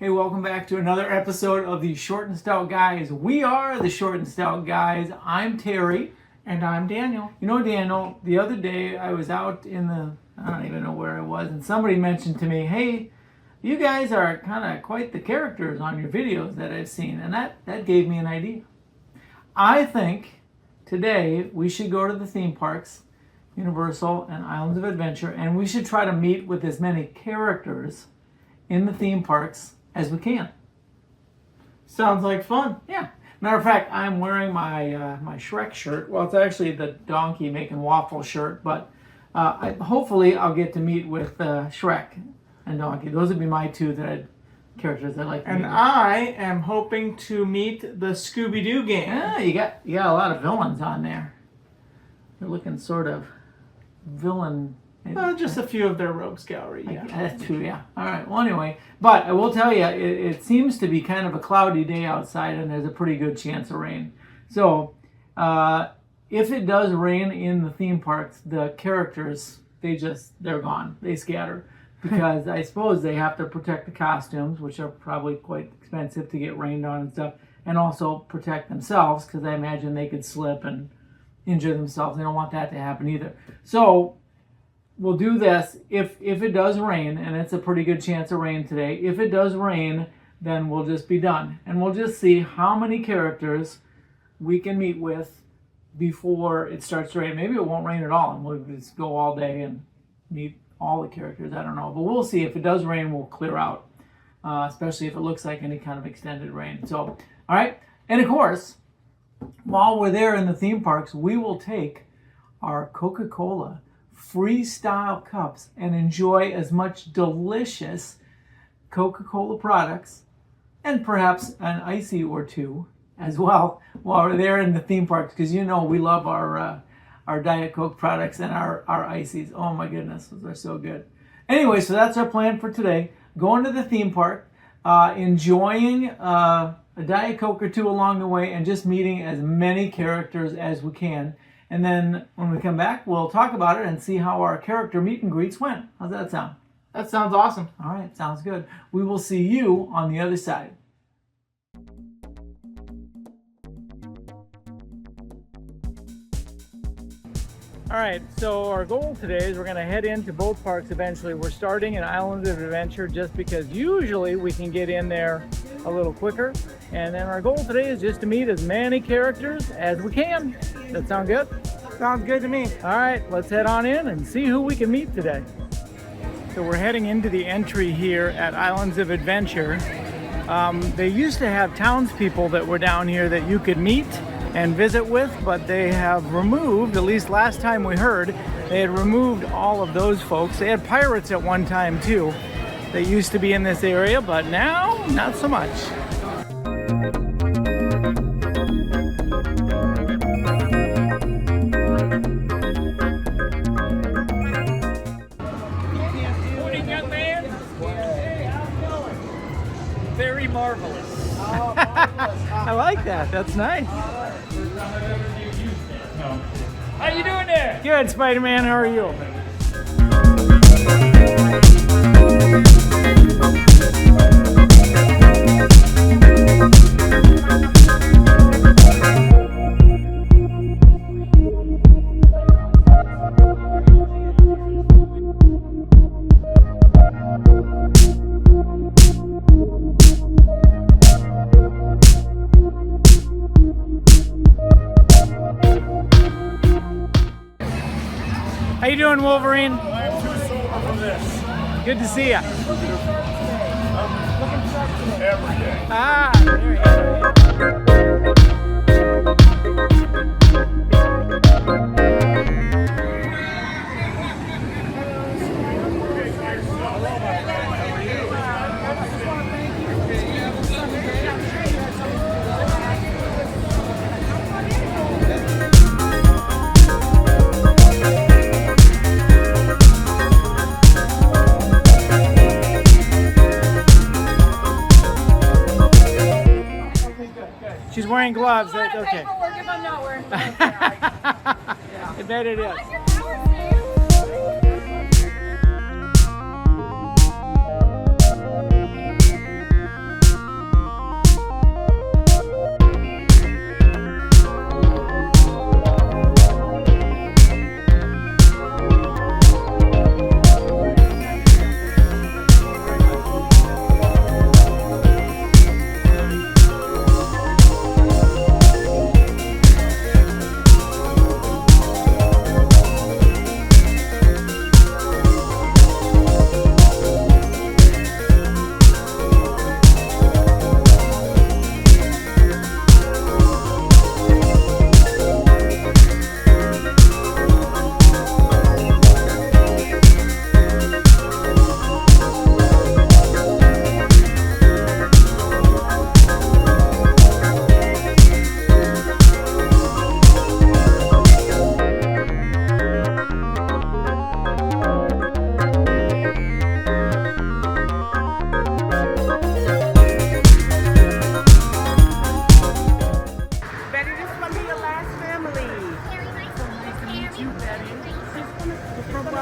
Hey, welcome back to another episode of the Short and Stout Guys. We are the Short and Stout Guys. I'm Terry. And I'm Daniel. You know, Daniel, the other day I was out in I don't even know where I was, and somebody mentioned to me, hey, you guys are kind of quite the characters on your videos that I've seen, and that gave me an idea. I think today we should go to the theme parks, Universal and Islands of Adventure, and we should try to meet with as many characters in the theme parks as we can. Sounds like fun. Yeah. Matter of fact, I'm wearing my my Shrek shirt. Well, it's actually the donkey making waffle shirt, but hopefully I'll get to meet with Shrek and Donkey. Those would be my two characters I like to meet. And I am hoping to meet the Scooby-Doo gang. Yeah, you got a lot of villains on there. They're looking sort of villain. Just a few of their rogues gallery, yeah. That's true, yeah. All right, well, anyway. But I will tell you, it seems to be kind of a cloudy day outside, and there's a pretty good chance of rain. So, if it does rain in the theme parks, the characters, they're gone. They scatter. Because I suppose they have to protect the costumes, which are probably quite expensive to get rained on and stuff, and also protect themselves, because I imagine they could slip and injure themselves. They don't want that to happen either. So, we'll do this. If it does rain, and it's a pretty good chance of rain today, if it does rain, then we'll just be done. And we'll just see how many characters we can meet with before it starts to rain. Maybe it won't rain at all, and we'll just go all day and meet all the characters. I don't know. But we'll see. If it does rain, we'll clear out, especially if it looks like any kind of extended rain. So, all right. And of course, while we're there in the theme parks, we will take our Coca-Cola freestyle cups and enjoy as much delicious Coca-Cola products and perhaps an icy or two as well while we're there in the theme parks, because you know we love our Diet Coke products and our ices. Oh my goodness, those are so good. Anyway, so that's our plan for today. Going to the theme park, enjoying a Diet Coke or two along the way, and just meeting as many characters as we can. And then when we come back, we'll talk about it and see how our character meet and greets went. How's that sound? That sounds awesome. All right, sounds good. We will see you on the other side. All right, so our goal today is we're going to head into both parks eventually. We're starting in Islands of Adventure just because usually we can get in there a little quicker. And then our goal today is just to meet as many characters as we can. Does that sound good? Sounds good to me. All right, let's head on in and see who we can meet today. So we're heading into the entry here at Islands of Adventure. They used to have townspeople that were down here that you could meet and visit with, but they have removed, at least last time we heard, they had removed all of those folks. They had pirates at one time too. They used to be in this area, but now, not so much. Morning, young man. Hey, how's it going? Very marvelous. Oh, marvelous. I like that. That's nice. How you doing there? Good, Spider-Man. How are you? How you doing, Wolverine? I'm too sober for this. Good to see you. Every day. Ah, there you go. She's wearing gloves. That's okay. Paperwork if I'm not wearing gloves. I bet it is. How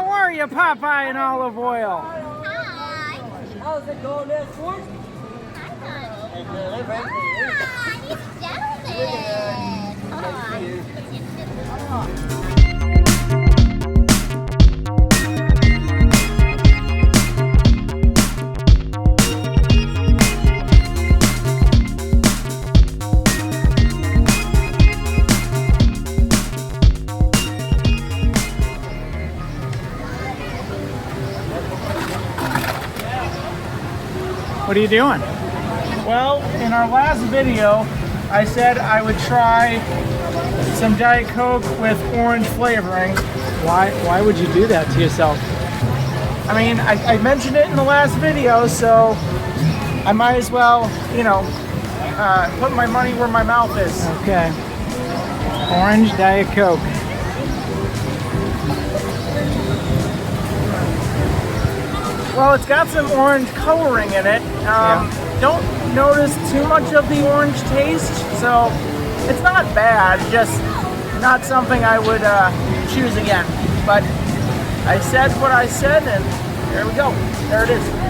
are you, Popeye and Olive Oil? Hi. How's it going there, Swartz? Hi, Hey, What are you doing? Well, in our last video, I said I would try some Diet Coke with orange flavoring. Why would you do that to yourself? I mean, I mentioned it in the last video, so I might as well, you know, put my money where my mouth is. Okay. Orange Diet Coke. Well, it's got some orange coloring in it. Don't notice too much of the orange taste, so it's not bad, just not something I would choose again. But I said what I said, and there we go. There it is.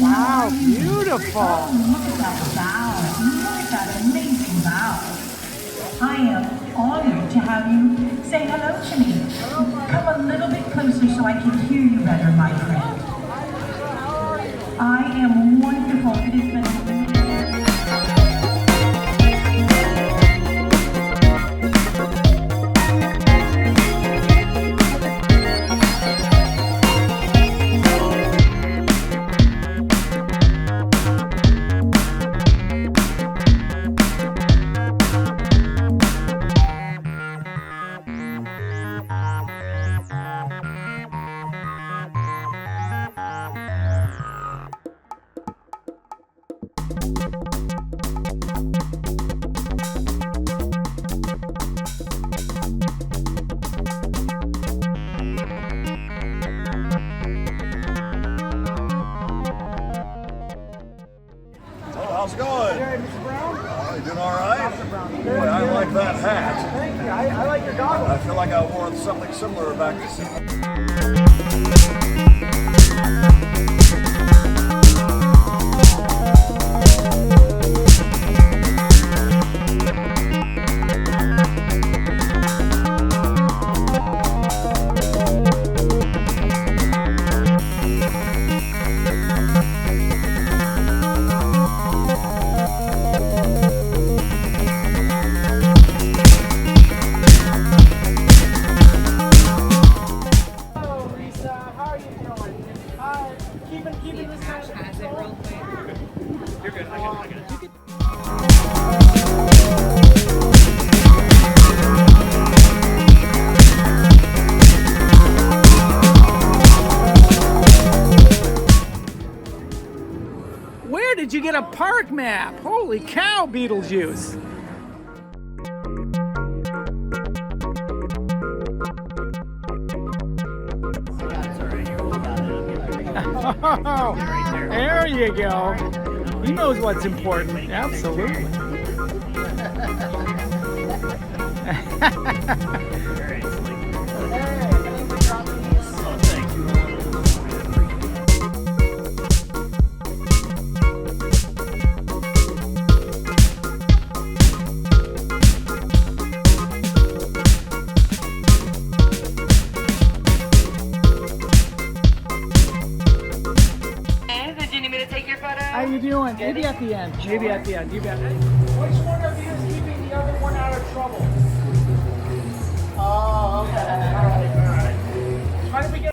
Wow, beautiful. Look at that bow. Look at that amazing bow. I am honored to have you say hello to me. Come a little bit closer so I can hear you better, my friend. I am wonderful. It has been How's it going? Good, Mr. Brown? Oh, you doing all right? Boy, I like that hat. Thank you. I like your goggles. I feel like I wore something similar back to Where did you get a park map? Holy cow, Beetlejuice! Oh, there you go. He knows what's important. Absolutely. How you doing? Maybe at the end. Maybe at the end. You bet. Which one of you is keeping the other one out of trouble? Oh, okay. All right. Try to get.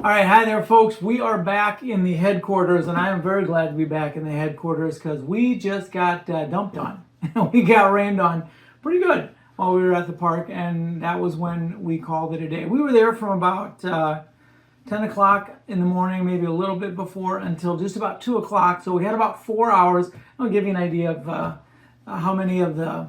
All right, hi there, folks. We are back in the headquarters, and I am very glad to be back in the headquarters because we just got dumped on. We got rained on pretty good while we were at the park, and that was when we called it a day. We were there from about 10 o'clock in the morning, maybe a little bit before, until just about 2 o'clock. So we had about 4 hours. I'll give you an idea of how many of the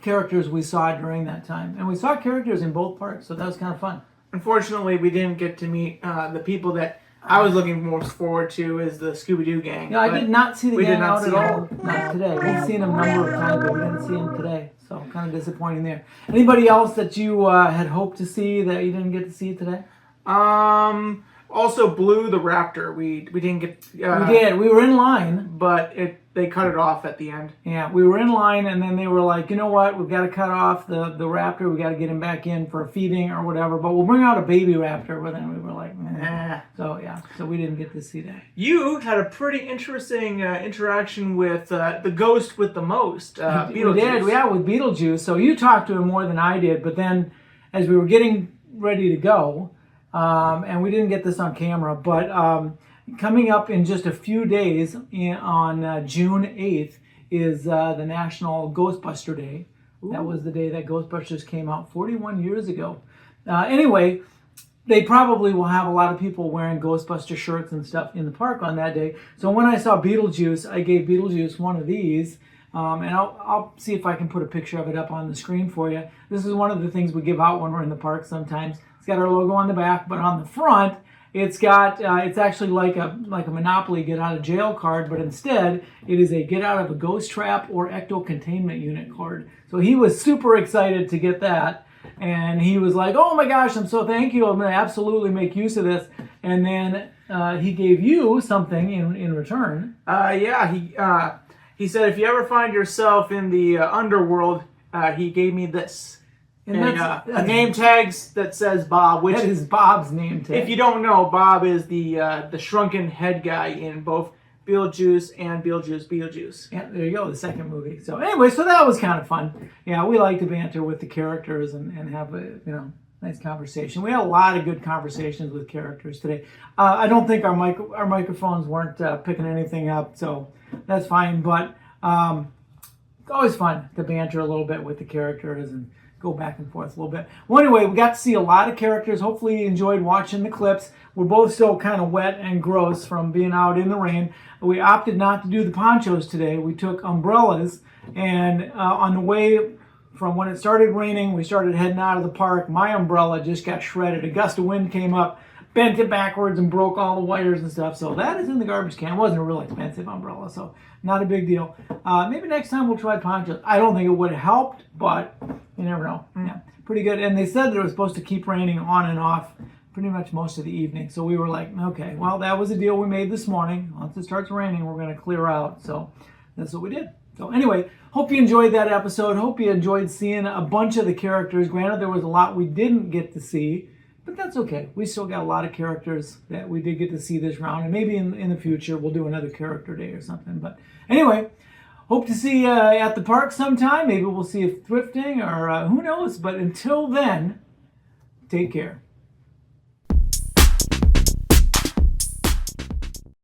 characters we saw during that time. And we saw characters in both parks, so that was kind of fun. Unfortunately, we didn't get to meet the people that I was looking most forward to is the Scooby-Doo gang. No, I did not see the gang out at all. them. Not today. We've seen them a number of times, but we didn't see them today. So kind of disappointing there. Anybody else that you had hoped to see that you didn't get to see today? Also Blue the Raptor. We didn't get. We did. We were in line. But they cut it off at the end. Yeah, we were in line, and then they were like, you know what, we've got to cut off the raptor. We got to get him back in for feeding or whatever. But we'll bring out a baby raptor. But then we were like, So yeah, so we didn't get to see that. You had a pretty interesting interaction with the ghost with the most, We Beetlejuice. did, yeah, with Beetlejuice. So you talked to him more than I did. But then, as we were getting ready to go, and we didn't get this on camera, but coming up in just a few days on June 8th is the National Ghostbuster Day. Ooh. That was the day that Ghostbusters came out 41 years ago. Anyway, they probably will have a lot of people wearing Ghostbuster shirts and stuff in the park on that day. So when I saw Beetlejuice, I gave Beetlejuice one of these. And I'll see if I can put a picture of it up on the screen for you. This is one of the things we give out when we're in the park sometimes. It's got our logo on the back, but on the front, it's got it's actually like a Monopoly get out of jail card, but instead it is a get out of a ghost trap or ecto containment unit card. So he was super excited to get that, and he was like, "Oh my gosh, I'm so thank you. I'm going to absolutely make use of this." And then he gave you something in return. He said, if you ever find yourself in the underworld, he gave me this. And a name tag that says Bob, which that is Bob's name tag. If you don't know, Bob is the shrunken head guy in both Beetlejuice and Beetlejuice. Yeah, there you go, the second movie. So anyway, so that was kind of fun. Yeah, we like to banter with the characters and have a nice conversation. We had a lot of good conversations with characters today. I don't think our microphones weren't picking anything up, so that's fine. But it's always fun to banter a little bit with the characters and go back and forth a little bit. Well, anyway, we got to see a lot of characters. Hopefully you enjoyed watching the clips. We're both still kind of wet and gross from being out in the rain. We opted not to do the ponchos today. We took umbrellas, and on the way from when it started raining, we started heading out of the park. My umbrella just got shredded. A gust of wind came up, bent it backwards, and broke all the wires and stuff. So that is in the garbage can. It wasn't a real expensive umbrella, so not a big deal. Maybe next time we'll try ponchos. I don't think it would have helped, but you never know. Yeah, pretty good. And they said that it was supposed to keep raining on and off pretty much most of the evening. So we were like, okay, well, that was a deal we made this morning. Once it starts raining, we're going to clear out. So that's what we did. So anyway, hope you enjoyed that episode. Hope you enjoyed seeing a bunch of the characters. Granted, there was a lot we didn't get to see, but that's okay. We still got a lot of characters that we did get to see this round, and maybe in the future we'll do another character day or something. But anyway, hope to see you at the park sometime. Maybe we'll see you thrifting or who knows. But until then, take care.